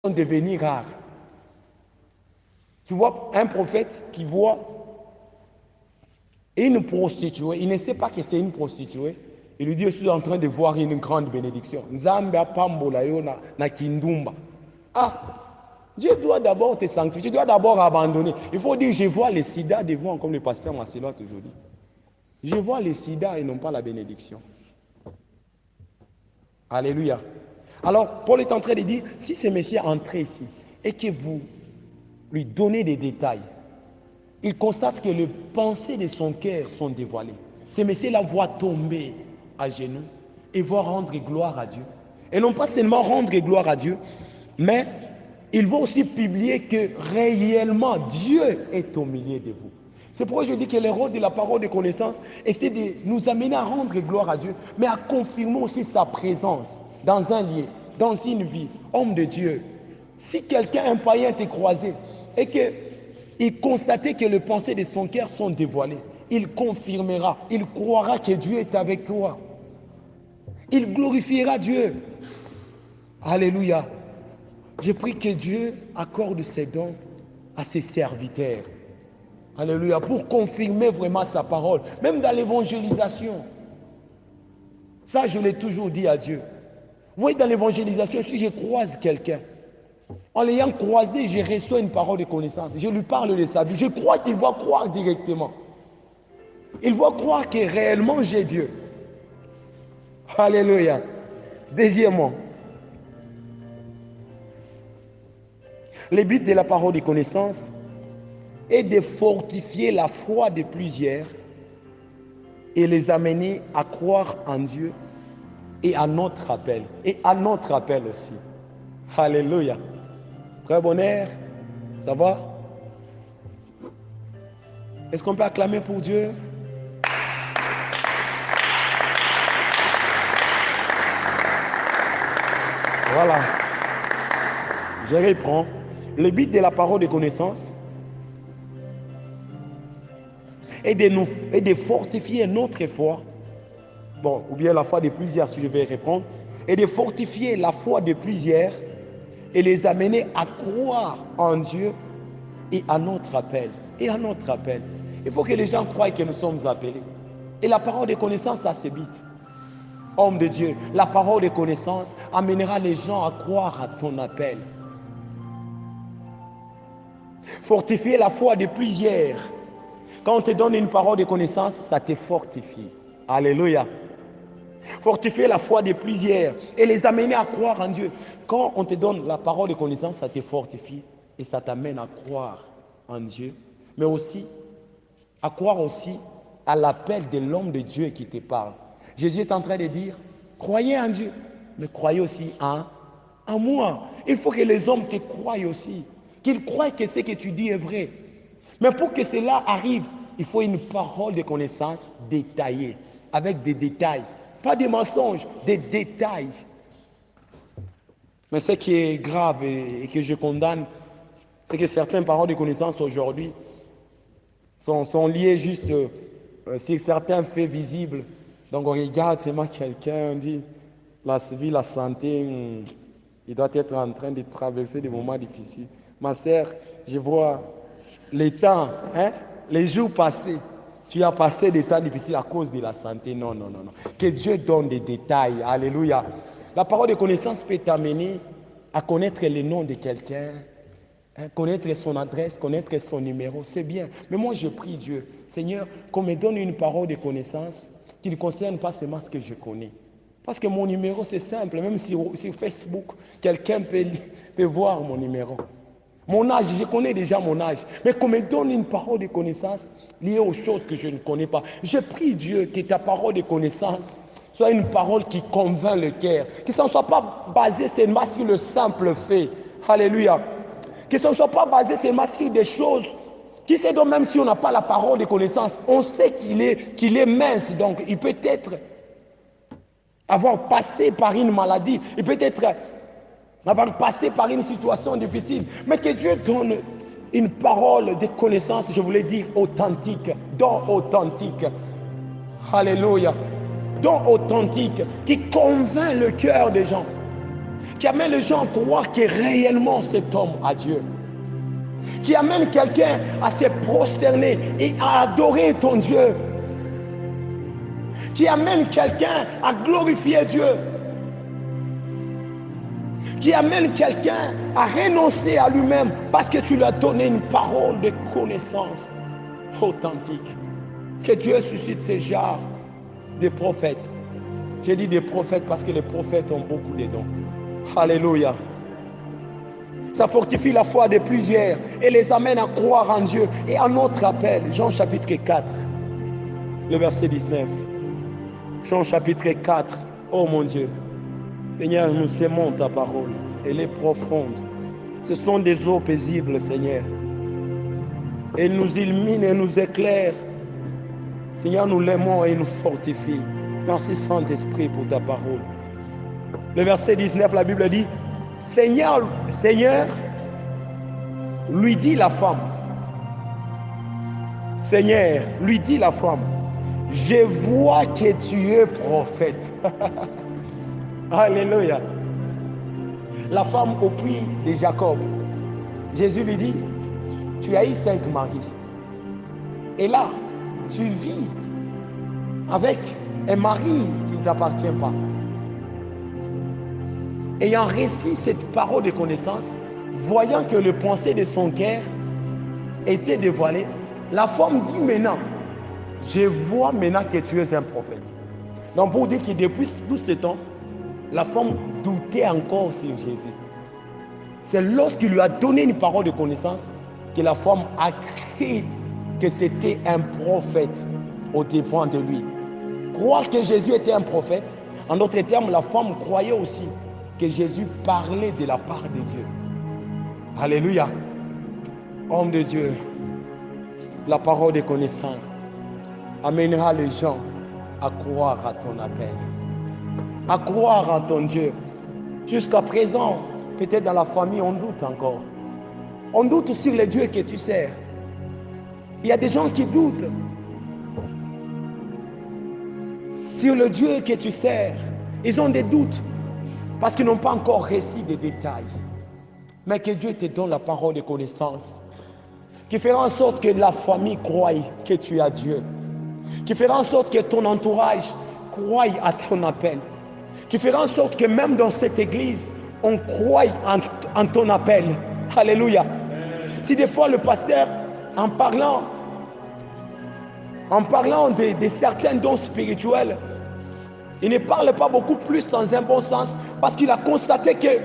sont devenus rares. Tu vois, un prophète qui voit une prostituée, il ne sait pas que c'est une prostituée. Il lui dit, je suis en train de voir une grande bénédiction. Zambia pambola yo na kindumba. Ah, Dieu doit d'abord te sanctifier, tu dois d'abord abandonner. Il faut dire, je vois le sida devant, comme le pasteur Marcelo toujours dit. Je vois le sida et non pas la bénédiction. Alléluia. Alors, Paul est en train de dire, si ce monsieur entre ici et que vous lui donnez des détails, il constate que les pensées de son cœur sont dévoilées. Ce monsieur-là voit tomber à genoux et va rendre gloire à Dieu. Et non pas seulement rendre gloire à Dieu, mais il va aussi publier que réellement Dieu est au milieu de vous. C'est pourquoi je dis que le rôle de la parole de connaissance était de nous amener à rendre gloire à Dieu, mais à confirmer aussi sa présence dans un lieu, dans une vie. Homme de Dieu, si quelqu'un, un païen, t'est croisé et qu'il constatait que les pensées de son cœur sont dévoilées, il confirmera, il croira que Dieu est avec toi. Il glorifiera Dieu. Alléluia. Je prie que Dieu accorde ses dons à ses serviteurs. Alléluia. Pour confirmer vraiment sa parole. Même dans l'évangélisation. Ça, je l'ai toujours dit à Dieu. Vous voyez, dans l'évangélisation, si je croise quelqu'un, en l'ayant croisé, je reçois une parole de connaissance. Je lui parle de sa vie. Je crois qu'il va croire directement. Il va croire que réellement j'ai Dieu. Alléluia. Deuxièmement, le but de la parole de connaissance est de fortifier la foi de plusieurs et les amener à croire en Dieu et à notre appel. Et à notre appel aussi. Alléluia. Très bonheur. Ça va? Est-ce qu'on peut acclamer pour Dieu? Voilà. Je reprends. Le but de la parole de connaissance est de fortifier notre foi. Bon, ou bien la foi de plusieurs, si je vais répondre. Et de fortifier la foi de plusieurs et les amener à croire en Dieu et à notre appel. Et à notre appel. Il faut que les gens croient que nous sommes appelés. Et la parole de connaissance, ça c'est vite. Homme de Dieu, la parole de connaissance amènera les gens à croire à ton appel. Fortifier la foi de plusieurs. Quand on te donne une parole de connaissance, ça te fortifie. Alléluia. Fortifier la foi de plusieurs et les amener à croire en Dieu. Quand on te donne la parole de connaissance, ça te fortifie et ça t'amène à croire en Dieu, mais aussi à croire aussi à l'appel de l'homme de Dieu qui te parle. Jésus est en train de dire, croyez en Dieu, mais croyez aussi en moi. Il faut que les hommes te croient aussi, qu'ils croient que ce que tu dis est vrai. Mais pour que cela arrive, il faut une parole de connaissance détaillée, avec des détails. Pas des mensonges, des détails. Mais ce qui est grave et que je condamne, c'est que certaines paroles de connaissance aujourd'hui sont liées juste sur certains faits visibles. Donc on regarde seulement quelqu'un, on dit, la vie, la santé, il doit être en train de traverser des moments difficiles. Ma sœur, je vois les temps, les jours passés. Tu as passé des temps difficiles à cause de la santé. Non, non, non, non. Que Dieu donne des détails. Alléluia. La parole de connaissance peut t'amener à connaître le nom de quelqu'un, connaître son adresse, connaître son numéro. C'est bien. Mais moi, je prie Dieu, Seigneur, qu'on me donne une parole de connaissance qui ne concerne pas seulement ce que je connais. Parce que mon numéro, c'est simple. Même sur Facebook, quelqu'un peut voir mon numéro. Mon âge, je connais déjà mon âge. Mais qu'on me donne une parole de connaissance liée aux choses que je ne connais pas. Je prie Dieu que ta parole de connaissance soit une parole qui convainc le cœur. Que ce ne soit pas basé seulement sur le simple fait. Alléluia. Que ce ne soit pas basé seulement sur des choses qui c'est donc même si on n'a pas la parole de connaissance, on sait qu'il est mince. Donc il peut être avoir passé par une maladie. Il peut être avoir passé par une situation difficile, mais que Dieu donne une parole de connaissance, je voulais dire authentique, don authentique. Alléluia. Don authentique qui convainc le cœur des gens. qui amène les gens à croire que réellement cet homme a Dieu, qui amène quelqu'un à se prosterner et à adorer ton Dieu, qui amène quelqu'un à glorifier Dieu, qui amène quelqu'un à renoncer à lui-même parce que tu lui as donné une parole de connaissance authentique. Que Dieu suscite ces genres de prophètes. J'ai dit des prophètes parce que les prophètes ont beaucoup de dons. Alléluia. Ça fortifie la foi de plusieurs et les amène à croire en Dieu. Et à notre appel, Jean chapitre 4, le verset 19. Jean chapitre 4, oh mon Dieu. Seigneur, nous aimons ta parole. Elle est profonde. Ce sont des eaux paisibles, Seigneur. Elle nous illumine et nous éclaire. Seigneur, nous l'aimons et nous fortifie. Merci Saint-Esprit pour ta parole. Le verset 19, la Bible dit, Seigneur, lui dit la femme. Seigneur, lui dit la femme, je vois que tu es prophète. Alléluia. La femme au puits de Jacob. Jésus lui dit, tu as eu 5 maris. Et là, tu vis avec un mari qui ne t'appartient pas. Ayant reçu cette parole de connaissance, voyant que le pensée de son cœur était dévoilé, la femme dit maintenant, je vois maintenant que tu es un prophète. Donc pour dire que depuis tout ce temps, la femme doutait encore sur Jésus. C'est lorsqu'il lui a donné une parole de connaissance que la femme a cru que c'était un prophète au devant de lui. Croire que Jésus était un prophète, en d'autres termes, la femme croyait aussi que Jésus parlait de la part de Dieu. Alléluia. Homme de Dieu, la parole de connaissance amènera les gens à croire à ton appel, à croire à ton Dieu. Jusqu'à présent, peut-être dans la famille, on doute encore. On doute sur le Dieu que tu sers. Il y a des gens qui doutent sur le Dieu que tu sers. Ils ont des doutes parce qu'ils n'ont pas encore reçu des détails. Mais que Dieu te donne la parole de connaissance qui fera en sorte que la famille croie que tu as Dieu, qui fera en sorte que ton entourage croie à ton appel, qui fera en sorte que même dans cette église, on croie en ton appel. Alléluia. Si des fois le pasteur, en parlant de certains dons spirituels, il ne parle pas beaucoup plus dans un bon sens parce qu'il a constaté qu'il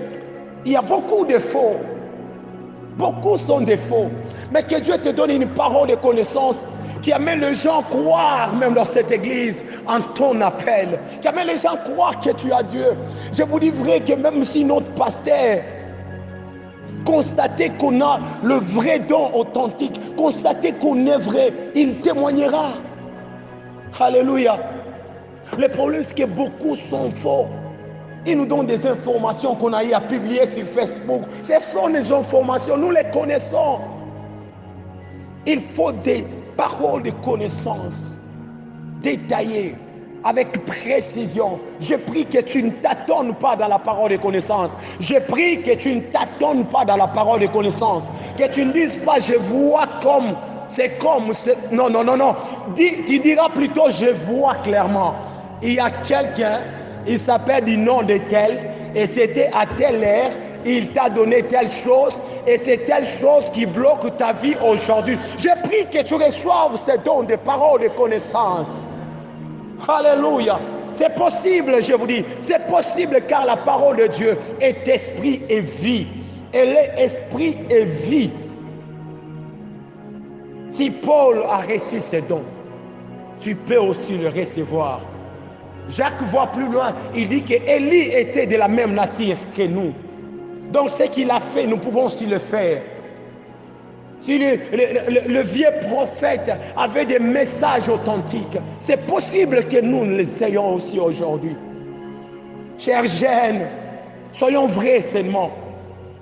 y a beaucoup de faux. Beaucoup sont des faux. Mais que Dieu te donne une parole de connaissance qui amène les gens à croire, même dans cette église, en ton appel. Qui amène les gens à croire que tu as Dieu. Je vous dis vrai que même si notre pasteur constater qu'on a le vrai don authentique, constater qu'on est vrai, il témoignera. Alléluia. Le problème, c'est que beaucoup sont faux. Ils nous donnent des informations qu'on a eu à publier sur Facebook. Ce sont des informations, nous les connaissons. Il faut des paroles de connaissance détaillées, avec précision. Je prie que tu ne tâtonnes pas dans la parole de connaissance. Je prie que tu ne tâtonnes pas dans la parole de connaissance. Que tu ne dises pas, je vois comme, c'est comme, non, non, non, non. Tu diras plutôt, je vois clairement. Il y a quelqu'un, il s'appelle du nom de tel, et c'était à telle heure, il t'a donné telle chose, et c'est telle chose qui bloque ta vie aujourd'hui. Je prie que tu reçoives ces dons de paroles de connaissance. Alléluia. C'est possible, je vous dis. C'est possible car la parole de Dieu est esprit et vie. Elle est esprit et vie. Si Paul a reçu ces dons, tu peux aussi le recevoir. Jacques voit plus loin. Il dit qu'Élie était de la même nature que nous. Donc ce qu'il a fait, nous pouvons aussi le faire. Si le vieux prophète avait des messages authentiques, c'est possible que nous les ayons aussi aujourd'hui. Chers jeunes, soyons vrais seulement.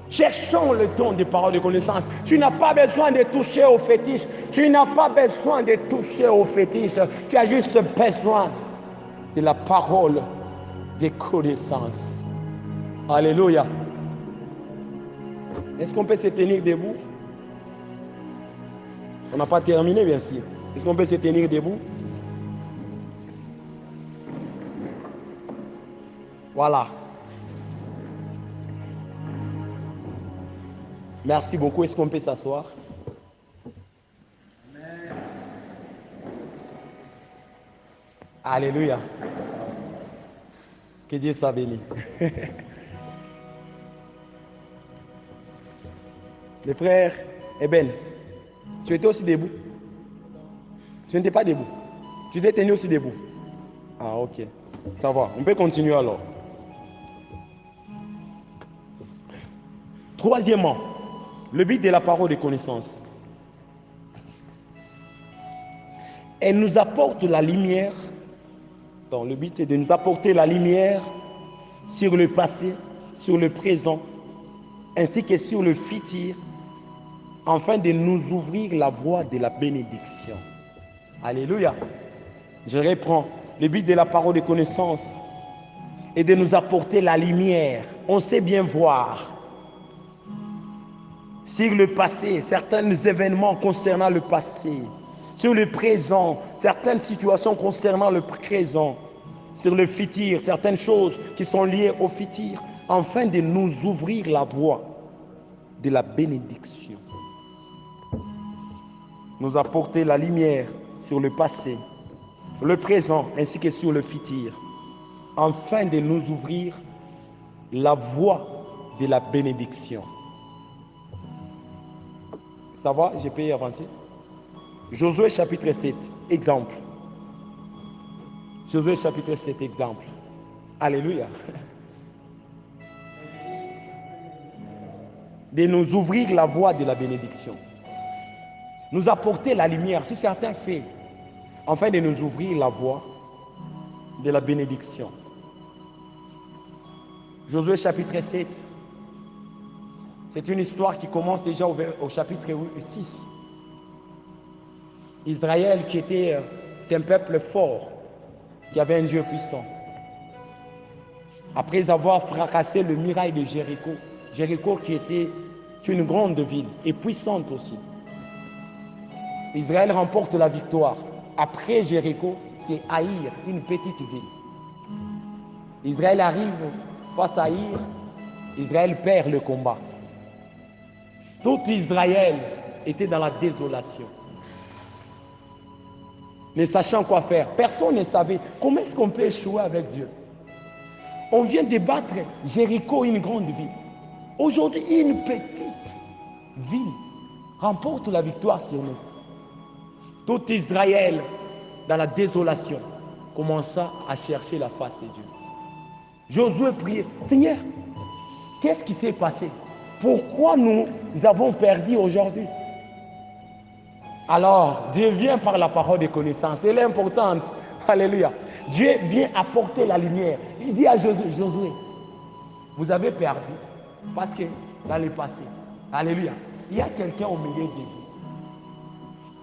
Cherchons le don des paroles de connaissance. Tu n'as pas besoin de toucher au fétiche. Tu n'as pas besoin de toucher au fétiche. Tu as juste besoin de la parole de connaissance. Alléluia. Est-ce qu'on peut se tenir debout? On n'a pas terminé, bien sûr. Est-ce qu'on peut se tenir debout? Voilà. Merci beaucoup. Est-ce qu'on peut s'asseoir? Alléluia. Que Dieu soit béni. Les frères, Eben, tu étais aussi debout? Tu n'étais pas debout? Tu t'es tenu aussi debout? Ah, ok. Ça va. On peut continuer alors. Troisièmement, le but de la parole de connaissance. Elle nous apporte la lumière. Donc, le but est de nous apporter la lumière sur le passé, sur le présent, ainsi que sur le futur, afin de nous ouvrir la voie de la bénédiction. Alléluia. Je reprends. Le but de la parole de connaissance est de nous apporter la lumière. On sait bien voir sur le passé, certains événements concernant le passé, sur le présent, certaines situations concernant le présent, sur le futur, certaines choses qui sont liées au futur, afin de nous ouvrir la voie de la bénédiction. Nous apporter la lumière sur le passé, le présent ainsi que sur le futur, afin de nous ouvrir la voie de la bénédiction. Ça va? Je peux y avancer? Josué chapitre 7, exemple. Josué chapitre 7, exemple. Alléluia. De nous ouvrir la voie de la bénédiction. Nous apporter la lumière, si certains faits, afin de nous ouvrir la voie de la bénédiction. Josué chapitre 7, c'est une histoire qui commence déjà au chapitre 6. Israël qui était un peuple fort, qui avait un Dieu puissant. Après avoir fracassé le muraille de Jéricho, Jéricho qui était une grande ville et puissante aussi. Israël remporte la victoire. Après Jéricho, c'est Haïr, une petite ville. Israël arrive face à Haïr, Israël perd le combat. Tout Israël était dans la désolation. Ne sachant quoi faire, personne ne savait comment est-ce qu'on peut échouer avec Dieu. On vient de battre Jéricho, une grande ville. Aujourd'hui, une petite ville remporte la victoire sur nous. Tout Israël, dans la désolation, commença à chercher la face de Dieu. Josué priait, Seigneur, qu'est-ce qui s'est passé? Pourquoi nous avons perdu aujourd'hui? Alors, Dieu vient par la parole de connaissance. Elle est importante. Alléluia. Dieu vient apporter la lumière. Il dit à Josué, Josué, vous avez perdu parce que dans le passé, alléluia, il y a quelqu'un au milieu de vous.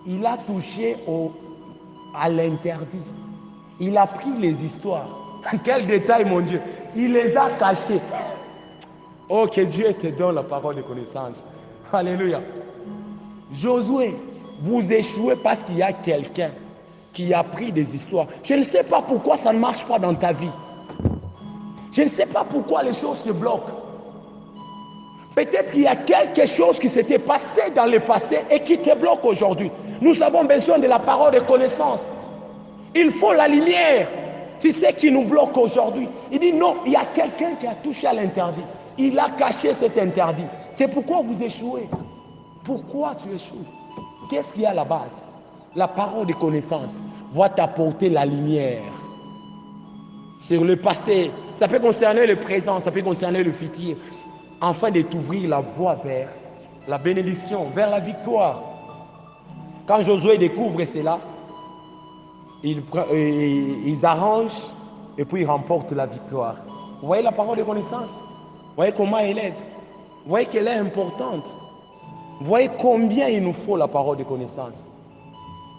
Il a touché à l'interdit. Il a pris les histoires. Quel détail, mon Dieu. Il les a cachées. Oh, que Dieu te donne la parole de connaissance. Alléluia. Josué, vous échouez parce qu'il y a quelqu'un qui a pris des histoires. Je ne sais pas pourquoi ça ne marche pas dans ta vie. Je ne sais pas pourquoi les choses se bloquent. Peut-être qu'il y a quelque chose qui s'était passé dans le passé et qui te bloque aujourd'hui. Nous avons besoin de la parole de connaissance. Il faut la lumière. C'est ce qui nous bloque aujourd'hui. Il dit non, il y a quelqu'un qui a touché à l'interdit. Il a caché cet interdit. C'est pourquoi vous échouez. Pourquoi tu échoues? Qu'est-ce qu'il y a à la base? La parole de connaissance va t'apporter la lumière sur le passé. Ça peut concerner le présent, ça peut concerner le futur, afin de t'ouvrir la voie vers la bénédiction, vers la victoire. Quand Josué découvre cela, ils arrangent et puis ils remportent la victoire. Vous voyez la parole de connaissance? Vous voyez comment elle aide? Vous voyez qu'elle est importante? Vous voyez combien il nous faut la parole de connaissance?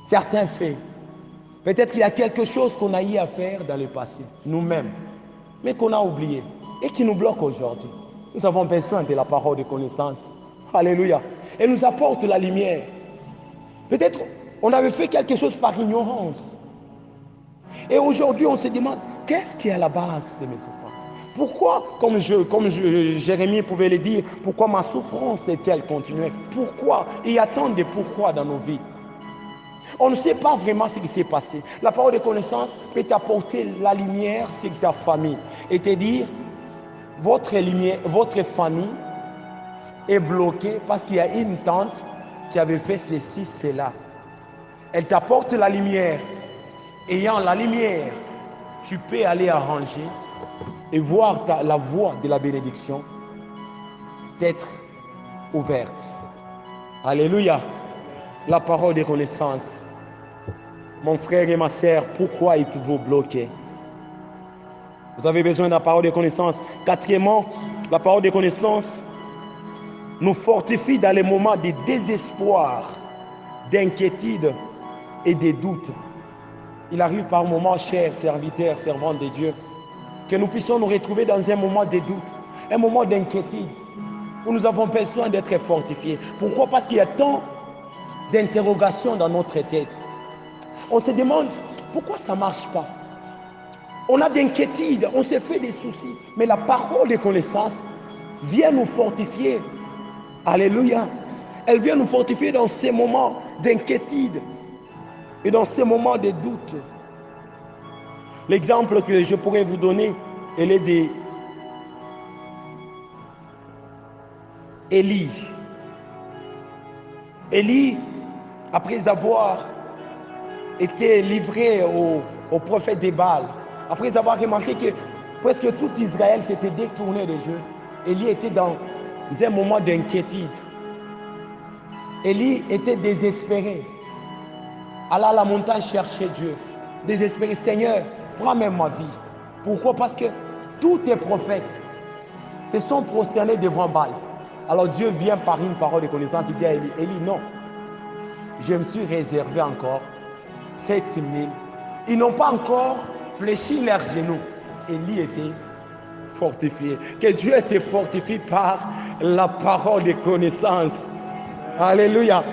Certains faits. Peut-être qu'il y a quelque chose qu'on a eu à faire dans le passé, nous-mêmes, mais qu'on a oublié. et qui nous bloque aujourd'hui. Nous avons besoin de la parole de connaissance. Alléluia. Elle nous apporte la lumière. Peut-être on avait fait quelque chose par ignorance. Et aujourd'hui, on se demande, qu'est-ce qui est à la base de mes souffrances? Pourquoi, comme Jérémie pouvait le dire, pourquoi ma souffrance est-elle continuelle? Pourquoi? Il y a tant de pourquoi dans nos vies. On ne sait pas vraiment ce qui s'est passé. La parole de connaissance peut t'apporter la lumière sur ta famille et te dire, votre famille est bloquée parce qu'il y a une tante qui avait fait ceci, cela. Elle t'apporte la lumière. Ayant la lumière, tu peux aller arranger et voir la voie de la bénédiction d'être ouverte. Alléluia. La parole de connaissance. Mon frère et ma sœur, pourquoi êtes-vous bloqués? Vous avez besoin de la parole de connaissance. Quatrièmement, la parole de connaissance nous fortifie dans les moments de désespoir, d'inquiétude et de doute. Il arrive par moments, chers serviteurs, servantes de Dieu, que nous puissions nous retrouver dans un moment de doute, un moment d'inquiétude, où nous avons besoin d'être fortifiés. Pourquoi? Parce qu'il y a tant d'interrogations dans notre tête. On se demande, pourquoi ça ne marche pas? On a d'inquiétude, on se fait des soucis, mais la parole de connaissance vient nous fortifier. Alléluia. Elle vient nous fortifier dans ces moments d'inquiétude et dans ces moments de doute. L'exemple que je pourrais vous donner, elle est d'Élie. Élie, après avoir été livré au prophète de Baal, après avoir remarqué que presque tout Israël s'était détourné de Dieu, Élie était dans un moment d'inquiétude. Élie était désespéré. Alla à la montagne chercher Dieu. Désespéré, Seigneur, prends même ma vie. Pourquoi? Parce que tous tes prophètes se sont prosternés devant Baal. Alors Dieu vient par une parole de connaissance et dit à Élie, Élie, non, je me suis réservé encore 7000. Ils n'ont pas encore fléchi leurs genoux. Élie était fortifié. Que Dieu te fortifie par la parole de connaissance. Alléluia.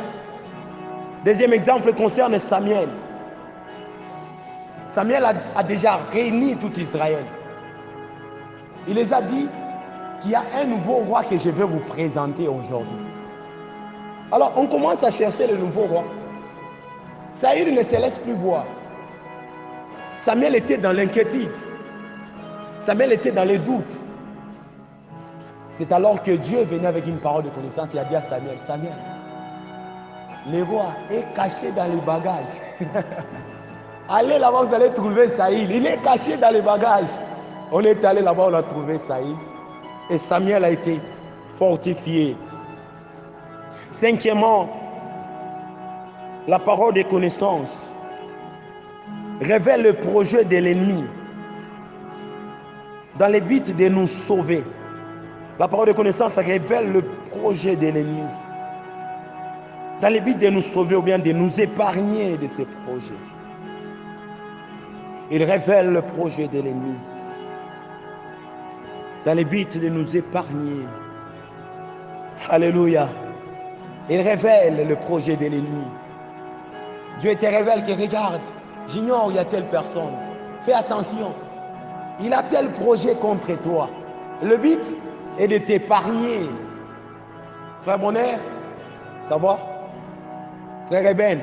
Deuxième exemple concerne Samuel. Samuel a déjà réuni tout Israël. Il les a dit qu'il y a un nouveau roi que je vais vous présenter aujourd'hui. Alors on commence à chercher le nouveau roi. Saül ne se laisse plus voir. Samuel était dans l'inquiétude. Samuel était dans les doutes. C'est alors que Dieu venait avec une parole de connaissance et a dit à Samuel, Samuel, le roi est caché dans les bagages. Allez là-bas, vous allez trouver Saül. Il est caché dans les bagages. On est allé là-bas, on a trouvé Saül. Et Samuel a été fortifié. Cinquièmement, la parole de connaissance révèle le projet de l'ennemi dans le but de nous sauver. La parole de connaissance révèle le projet de l'ennemi dans le but de nous sauver ou bien de nous épargner de ces projets. Il révèle le projet de l'ennemi dans le but de nous épargner. Alléluia. Il révèle le projet de l'ennemi. Dieu te révèle que regarde, j'ignore il y a telle personne. Fais attention. Il a tel projet contre toi. Le but est de t'épargner. Frère Bonheur, ça va? Frère Eden,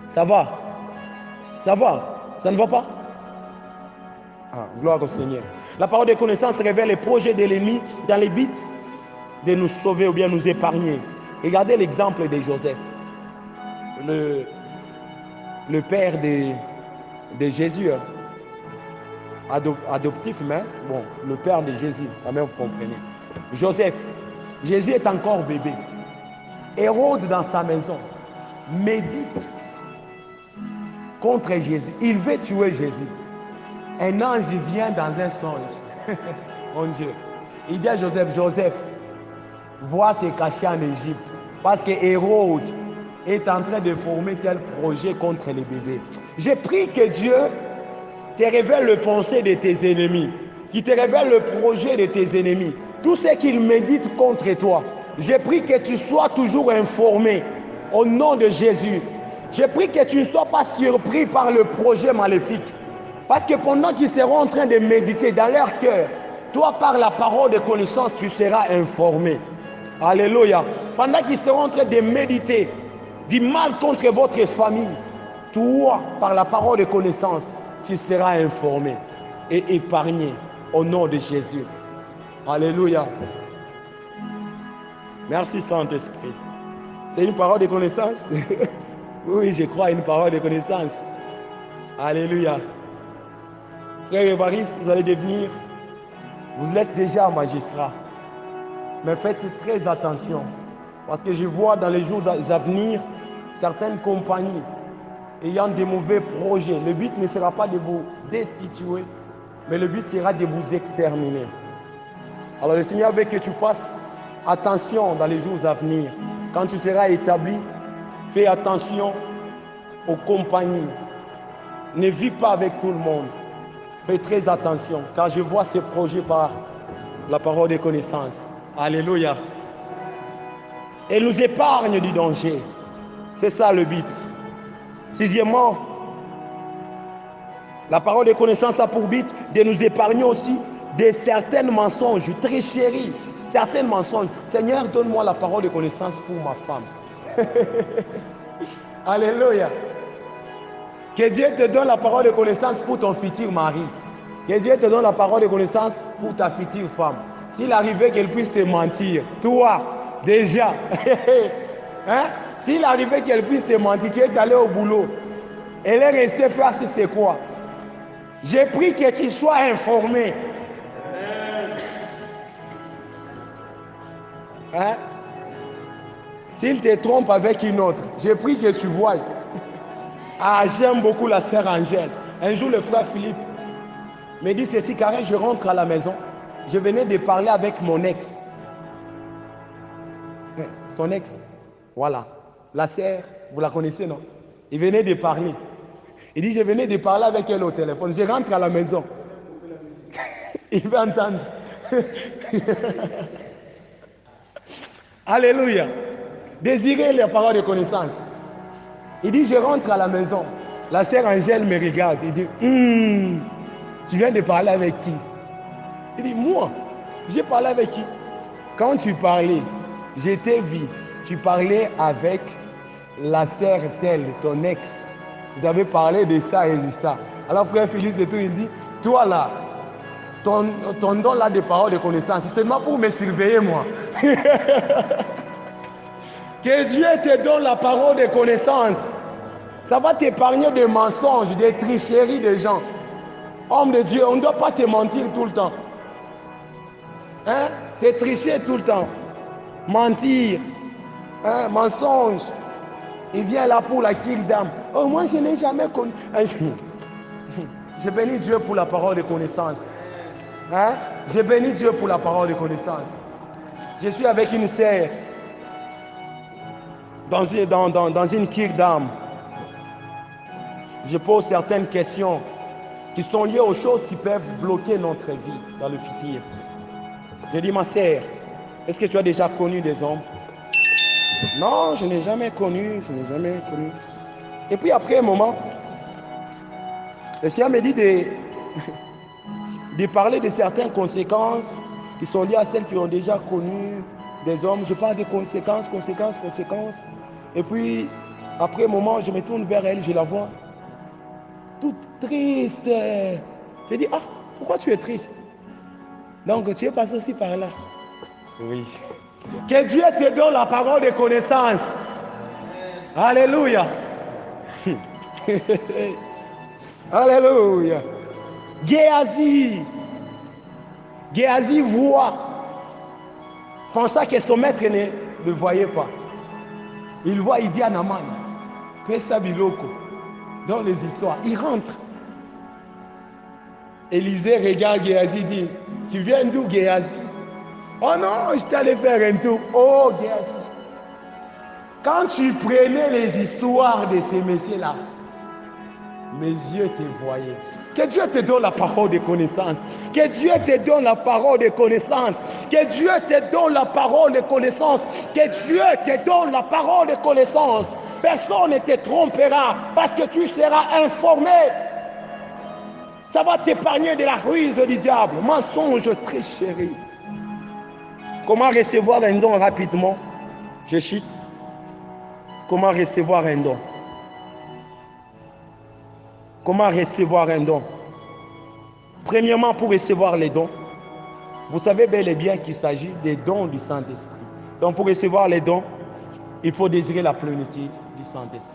ça va? Ça va? Ça ne va pas? Ah, gloire au Seigneur. La parole de connaissance révèle les projets de l'ennemi dans le but de nous sauver ou bien nous épargner. Regardez l'exemple de Joseph, le père de Jésus, adoptif, mais bon, le père de Jésus, quand même vous comprenez. Joseph, Jésus est encore bébé. Hérode dans sa maison médite contre Jésus. Il veut tuer Jésus. Un ange vient dans un songe. Mon Dieu. Il dit à Joseph, Joseph, va te cacher en Égypte. Parce que Hérode est en train de former tel projet contre les bébés. J'ai pris que Dieu te révèle le pensée de tes ennemis, qui te révèle le projet de tes ennemis, tout ce qu'ils méditent contre toi. J'ai pris que tu sois toujours informé au nom de Jésus. J'ai pris que tu ne sois pas surpris par le projet maléfique. Parce que pendant qu'ils seront en train de méditer dans leur cœur, toi, par la parole de connaissance, tu seras informé. Alléluia. Pendant qu'ils seront en train de méditer du mal contre votre famille, toi, par la parole de connaissance, tu seras informé et épargné au nom de Jésus. Alléluia. Merci Saint-Esprit. C'est une parole de connaissance? Oui, je crois une parole de connaissance. Alléluia. Frère Évariste, vous allez devenir, vous êtes déjà magistrat. Mais faites très attention. Parce que je vois dans les jours à venir, certaines compagnies ayant des mauvais projets. Le but ne sera pas de vous destituer, mais le but sera de vous exterminer. Alors le Seigneur veut que tu fasses attention dans les jours à venir. Quand tu seras établi, fais attention aux compagnies. Ne vis pas avec tout le monde. Fais très attention, car je vois ces projets par la parole de connaissance. Alléluia. Et nous épargne du danger. C'est ça le but. Sixièmement, la parole de connaissance a pour but de nous épargner aussi de certains mensonges, tricheries, certains mensonges. Seigneur, donne-moi la parole de connaissance pour ma femme. Alléluia. Que Dieu te donne la parole de connaissance pour ton futur mari. Que Dieu te donne la parole de connaissance pour ta future femme. S'il arrivait qu'elle puisse te mentir, toi, déjà, hein? S'il arrivait qu'elle puisse te mentir, tu es allé au boulot, elle est restée faire c'est quoi? J'ai pris que tu sois informé. Hein? S'il te trompe avec une autre, j'ai pris que tu vois. Ah, j'aime beaucoup la sœur Angèle. Un jour, le frère Philippe me dit ceci, car je rentre à la maison. Je venais de parler avec mon ex. Son ex, voilà. La sœur, vous la connaissez, non? Il venait de parler. Il dit, je venais de parler avec elle au téléphone. Je rentre à la maison. Il veut entendre. Alléluia. Désirez les paroles de connaissance. Il dit, je rentre à la maison. La sœur Angèle me regarde. Il dit, tu viens de parler avec qui? Il dit, moi, j'ai parlé avec qui? Quand tu parlais, je t'ai vu. Tu parlais avec la sœur telle, ton ex. Vous avez parlé de ça et de ça. Alors frère Félix et tout, il dit, toi là, ton don là de paroles de connaissance, c'est seulement pour me surveiller moi. Que Dieu te donne la parole de connaissance. Ça va t'épargner des mensonges, des tricheries des gens. Homme de Dieu, on ne doit pas te mentir tout le temps. Hein? Te tricher tout le temps. Mentir. Hein? Mensonge. Il vient là pour la kill d'âme. Oh, moi, je n'ai jamais connu. Je bénis Dieu pour la parole de connaissance. Hein? Je bénis Dieu pour la parole de connaissance. Je suis avec une sœur dans une kill d'âme. Je pose certaines questions qui sont liées aux choses qui peuvent bloquer notre vie dans le futur. Je dis, ma sœur, est-ce que tu as déjà connu des hommes? Non, je n'ai jamais connu, Et puis après un moment, le Seigneur me dit de parler de certaines conséquences qui sont liées à celles qui ont déjà connu des hommes. Je parle des conséquences. Et puis, après un moment, je me tourne vers elle, je la vois toute triste. Je dis, ah, pourquoi tu es triste? Donc, tu es passé aussi par là. Oui. Que Dieu te donne la parole de connaissance. Alléluia. Alléluia. Géasi voit. Pensa que son maître ne le voyait pas. Il voit, il dit à Naman, fais ça biloko. Dans les histoires, il rentre. Élisée regarde Géasi, dit, tu viens d'où Géasi? Oh non, je t'allais faire un tour. Oh Géasi. Quand tu prenais les histoires de ces messieurs-là, mes yeux te voyaient. Que Dieu te donne la parole de connaissance. Que Dieu te donne la parole de connaissance. Que Dieu te donne la parole de connaissance. Que Dieu te donne la parole de connaissance. Personne ne te trompera parce que tu seras informé. Ça va t'épargner de la ruse du diable. Mensonge très chéri. Comment recevoir un don rapidement? Je chute. Comment recevoir un don? Comment recevoir un don? Premièrement, pour recevoir les dons, vous savez bel et bien qu'il s'agit des dons du Saint-Esprit. Donc pour recevoir les dons, il faut désirer la plénitude du Saint-Esprit.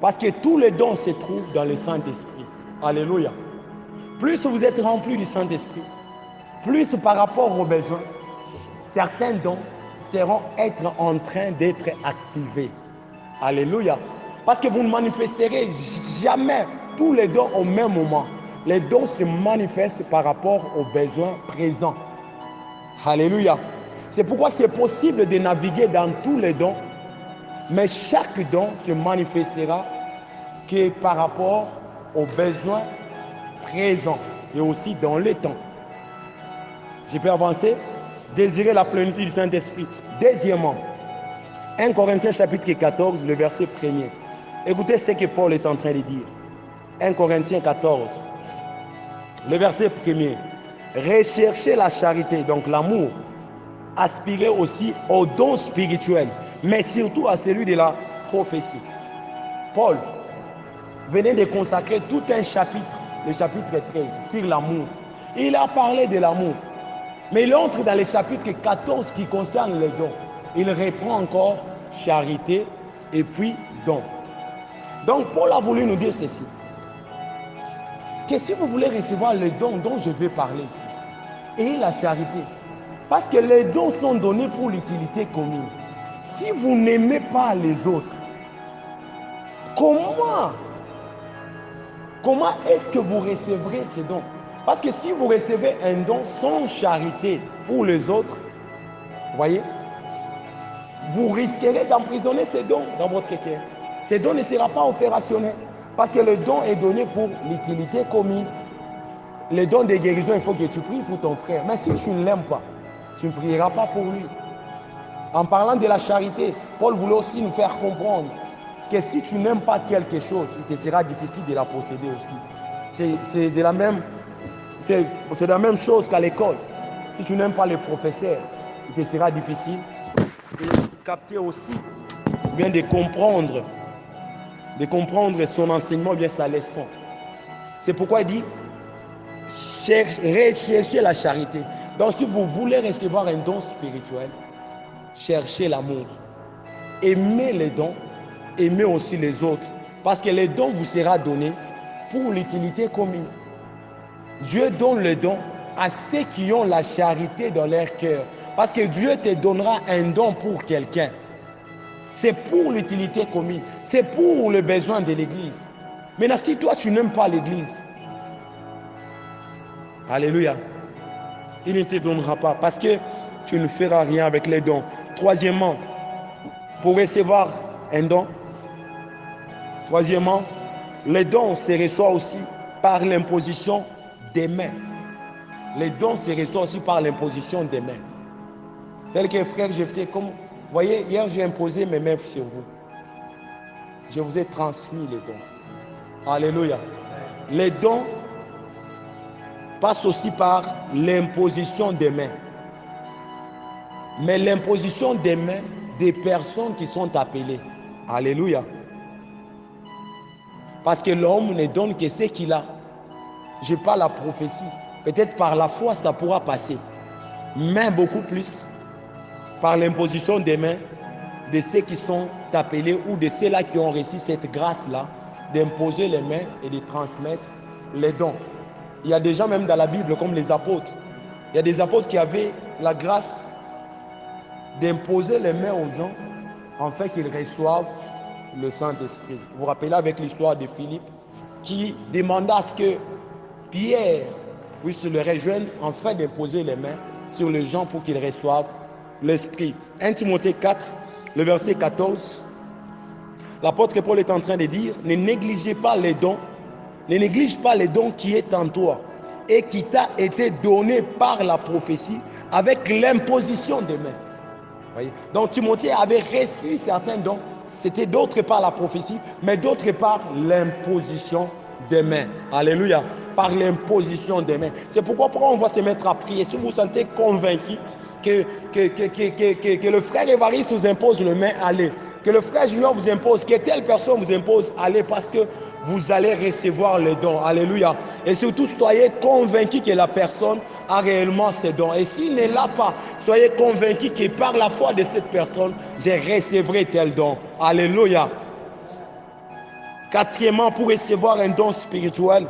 Parce que tous les dons se trouvent dans le Saint-Esprit. Alléluia. Plus vous êtes rempli du Saint-Esprit, plus par rapport aux besoins, certains dons seront en train d'être activés. Alléluia. Parce que vous ne manifesterez jamais tous les dons au même moment. Les dons se manifestent par rapport aux besoins présents. Alléluia. C'est pourquoi c'est possible de naviguer dans tous les dons, mais chaque don se manifestera que par rapport aux besoins présents et aussi dans le temps. Je peux avancer? Désirer la plénitude du Saint-Esprit. Deuxièmement, 1 Corinthiens chapitre 14, le verset 1er. Écoutez ce que Paul est en train de dire. 1 Corinthiens 14, le verset 1er. Recherchez la charité, donc l'amour. Aspirez aussi aux dons spirituels, mais surtout à celui de la prophétie. Paul venait de consacrer tout un chapitre, le chapitre 13, sur l'amour. Il a parlé de l'amour. Mais il entre dans le chapitre 14 qui concerne les dons. Il reprend encore charité et puis dons. Donc Paul a voulu nous dire ceci. Que si vous voulez recevoir les dons dont je vais parler ici, et la charité, parce que les dons sont donnés pour l'utilité commune. Si vous n'aimez pas les autres, comment est-ce que vous recevrez ces dons? Parce que si vous recevez un don sans charité pour les autres, voyez, vous risquerez d'emprisonner ces dons dans votre cœur. Ces dons ne seront pas opérationnels. Parce que le don est donné pour l'utilité commune. Le don de guérison, il faut que tu pries pour ton frère. Mais si tu ne l'aimes pas, tu ne prieras pas pour lui. En parlant de la charité, Paul voulait aussi nous faire comprendre que si tu n'aimes pas quelque chose, il te sera difficile de la posséder aussi. C'est la même chose qu'à l'école. Si tu n'aimes pas les professeurs, il te sera difficile de capter aussi, bien de comprendre son enseignement, bien sa leçon. C'est pourquoi il dit, recherchez la charité. Donc si vous voulez recevoir un don spirituel, cherchez l'amour. Aimez les dons, aimez aussi les autres. Parce que les dons vous sera donné pour l'utilité commune. Dieu donne le don à ceux qui ont la charité dans leur cœur. Parce que Dieu te donnera un don pour quelqu'un. C'est pour l'utilité commune. C'est pour le besoin de l'église. Maintenant, si toi, tu n'aimes pas l'église, alléluia, il ne te donnera pas parce que tu ne feras rien avec les dons. Troisièmement, pour recevoir un don, les dons se reçoivent aussi par l'imposition des mains. Les dons se reçoivent aussi par l'imposition des mains. Tel que frère Jephthé, comme vous voyez, hier j'ai imposé mes mains sur vous. Je vous ai transmis les dons. Alléluia. Les dons passent aussi par l'imposition des mains. Mais l'imposition des mains des personnes qui sont appelées. Alléluia. Parce que l'homme ne donne que ce qu'il a. Je parle la prophétie. Peut-être par la foi, ça pourra passer. Mais beaucoup plus par l'imposition des mains de ceux qui sont appelés ou de ceux-là qui ont reçu cette grâce-là, d'imposer les mains et de transmettre les dons. Il y a des gens même dans la Bible comme les apôtres. Il y a des apôtres qui avaient la grâce d'imposer les mains aux gens en fait qu'ils reçoivent le Saint-Esprit. Vous vous rappelez avec l'histoire de Philippe qui demanda à ce que Pierre puisse le rejoindre en fait d'imposer les mains sur les gens pour qu'ils reçoivent l'Esprit. 1 Timothée 4, le verset 14, l'apôtre Paul est en train de dire, ne négligez pas les dons Ne néglige pas les dons qui est en toi et qui t'a été donné par la prophétie avec l'imposition des mains. Voyez? Donc Timothée avait reçu certains dons. C'était d'autre part la prophétie, mais d'autre part l'imposition des mains. Alléluia. Par l'imposition des mains. C'est pourquoi on va se mettre à prier. Si vous vous sentez convaincu que le frère Évariste vous impose les mains, allez. Que le frère Junior vous impose, que telle personne vous impose, allez, parce que vous allez recevoir les dons. Alléluia. Et surtout, soyez convaincus que la personne a réellement ses dons. Et s'il ne l'a pas, soyez convaincus que par la foi de cette personne, je recevrai tel don. Alléluia. Quatrièmement, pour recevoir un don spirituel,